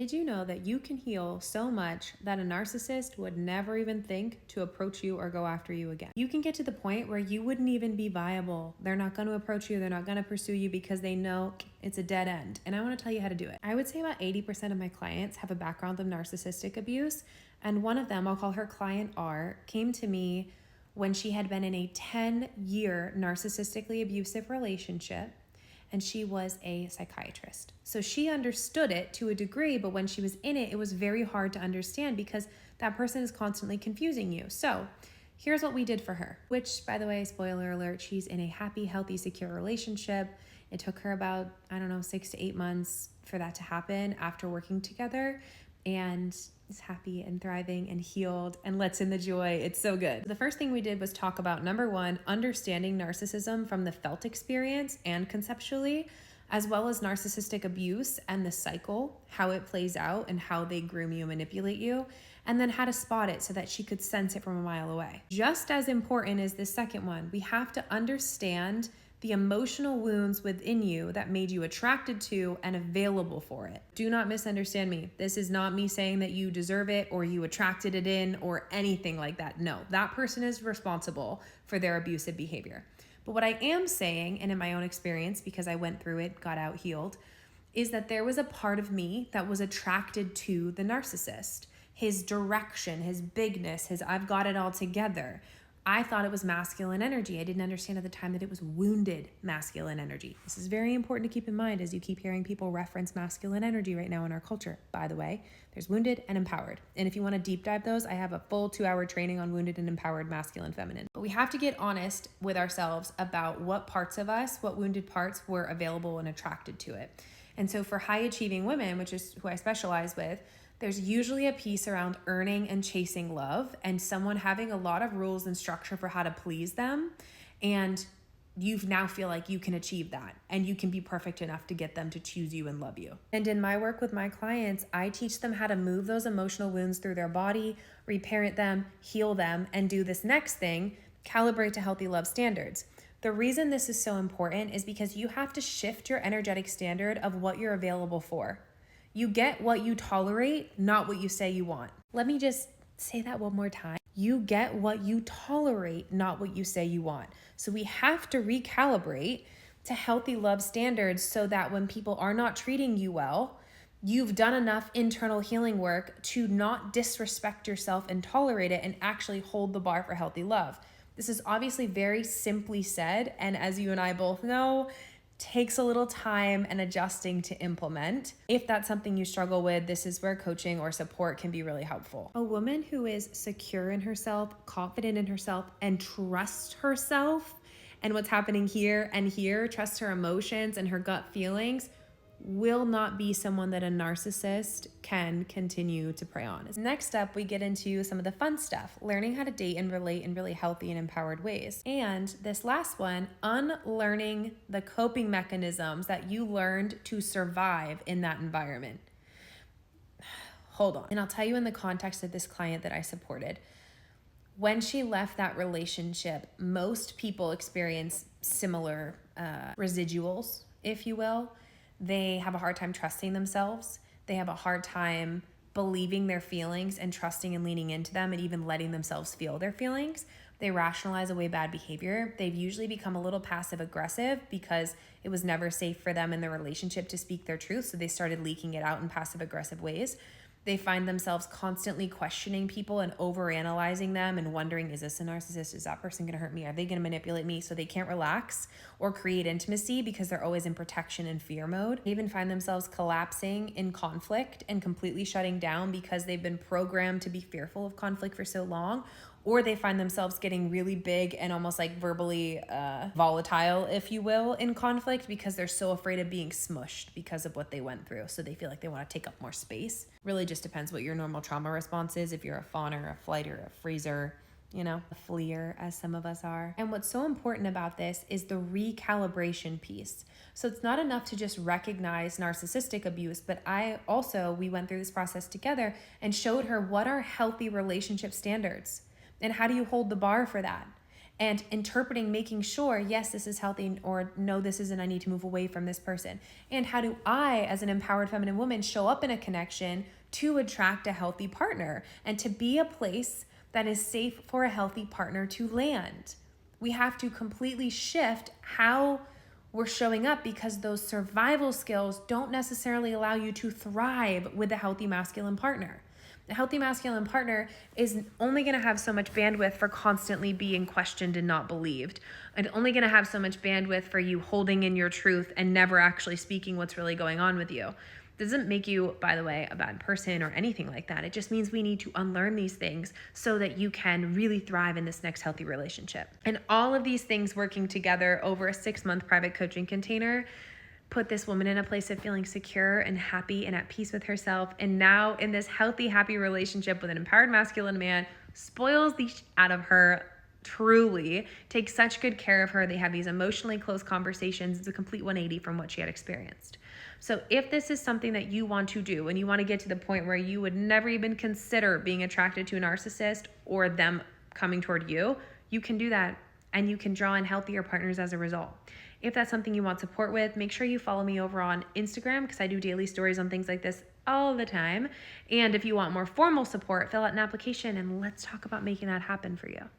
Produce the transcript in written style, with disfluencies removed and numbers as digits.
Did you know that you can heal so much that a narcissist would never even think to approach you or go after you again? You can get to the point where you wouldn't even be viable. They're not going to approach you. They're not going to pursue you because they know it's a dead end. And I want to tell you how to do it. I would say about 80% of my clients have a background of narcissistic abuse. And one of them, I'll call her client R, came to me when she had been in a 10-year narcissistically abusive relationship. And she was a psychiatrist. So she understood it to a degree, but when she was in it, it was very hard to understand because that person is constantly confusing you. So here's what we did for her, which, by the way, spoiler alert, she's in a happy, healthy, secure relationship. It took her about, 6 to 8 months for that to happen after working together, and is happy and thriving and healed and lets in the joy. It's so good. The first thing we did was talk about, number one, understanding narcissism from the felt experience and conceptually, as well as narcissistic abuse and the cycle, how it plays out and how they groom you, manipulate you, and then how to spot it so that she could sense it from a mile away. Just as important is the second one, we have to understand the emotional wounds within you that made you attracted to and available for it. Do not misunderstand me. This is not me saying that you deserve it or you attracted it in or anything like that. No, that person is responsible for their abusive behavior. But what I am saying, and in my own experience, because I went through it, got out healed, is that there was a part of me that was attracted to the narcissist. His direction, his bigness, his I've got it all together. I thought it was masculine energy. I didn't understand at the time that it was wounded masculine energy. This is very important to keep in mind as you keep hearing people reference masculine energy right now in our culture. By the way, there's wounded and empowered. And if you want to deep dive those, I have a full 2-hour training on wounded and empowered masculine feminine. But we have to get honest with ourselves about what parts of us, what wounded parts were available and attracted to it. And so for high achieving women, which is who I specialize with, there's usually a piece around earning and chasing love and someone having a lot of rules and structure for how to please them. And you now feel like you can achieve that and you can be perfect enough to get them to choose you and love you. And in my work with my clients, I teach them how to move those emotional wounds through their body, reparent them, heal them, and do this next thing, calibrate to healthy love standards. The reason this is so important is because you have to shift your energetic standard of what you're available for. You get what you tolerate, not what you say you want. Let me just say that one more time. You get what you tolerate, not what you say you want. So we have to recalibrate to healthy love standards so that when people are not treating you well, you've done enough internal healing work to not disrespect yourself and tolerate it and actually hold the bar for healthy love. This is obviously very simply said, and as you and I both know, takes a little time and adjusting to implement. If that's something you struggle with, this is where coaching or support can be really helpful. A woman who is secure in herself, confident in herself, and trusts herself and what's happening here and here, trusts her emotions and her gut feelings, will not be someone that a narcissist can continue to prey on. Next up, we get into some of the fun stuff, learning how to date and relate in really healthy and empowered ways. And this last one, unlearning the coping mechanisms that you learned to survive in that environment. Hold on. And I'll tell you in the context of this client that I supported. When she left that relationship, most people experience similar residuals, if you will. They have a hard time trusting themselves. They have a hard time believing their feelings and trusting and leaning into them and even letting themselves feel their feelings. They rationalize away bad behavior. They've usually become a little passive aggressive because it was never safe for them in their relationship to speak their truth. So they started leaking it out in passive aggressive ways. They find themselves constantly questioning people and overanalyzing them and wondering, is this a narcissist? Is that person going to hurt me? Are they going to manipulate me? So they can't relax or create intimacy because they're always in protection and fear mode. They even find themselves collapsing in conflict and completely shutting down because they've been programmed to be fearful of conflict for so long. Or they find themselves getting really big and almost like verbally volatile, if you will, in conflict because they're so afraid of being smushed because of what they went through. So they feel like they want to take up more space. Really just depends what your normal trauma response is. If you're a fawner, a flighter, a freezer, a fleer, as some of us are. And what's so important about this is the recalibration piece. So it's not enough to just recognize narcissistic abuse, but we went through this process together and showed her what are healthy relationship standards. And how do you hold the bar for that? and interpreting, making sure, yes, this is healthy, or no, this isn't, I need to move away from this person. And how do I, as an empowered feminine woman, show up in a connection to attract a healthy partner and to be a place that is safe for a healthy partner to land? We have to completely shift how we're showing up, because those survival skills don't necessarily allow you to thrive with a healthy masculine partner. A healthy masculine partner is only going to have so much bandwidth for constantly being questioned and not believed, and only going to have so much bandwidth for you holding in your truth and never actually speaking what's really going on with you. Doesn't make you, by the way, a bad person or anything like that. It just means we need to unlearn these things so that you can really thrive in this next healthy relationship. And all of these things working together over a 6-month private coaching container put this woman in a place of feeling secure and happy and at peace with herself. And now in this healthy, happy relationship with an empowered masculine man, spoils the out of her, truly takes such good care of her. They have these emotionally close conversations. It's a complete 180 from what she had experienced. So if this is something that you want to do, and you want to get to the point where you would never even consider being attracted to a narcissist or them coming toward you, you can do that, and you can draw in healthier partners as a result. If that's something you want support with, make sure you follow me over on Instagram, because I do daily stories on things like this all the time. And if you want more formal support, fill out an application and let's talk about making that happen for you.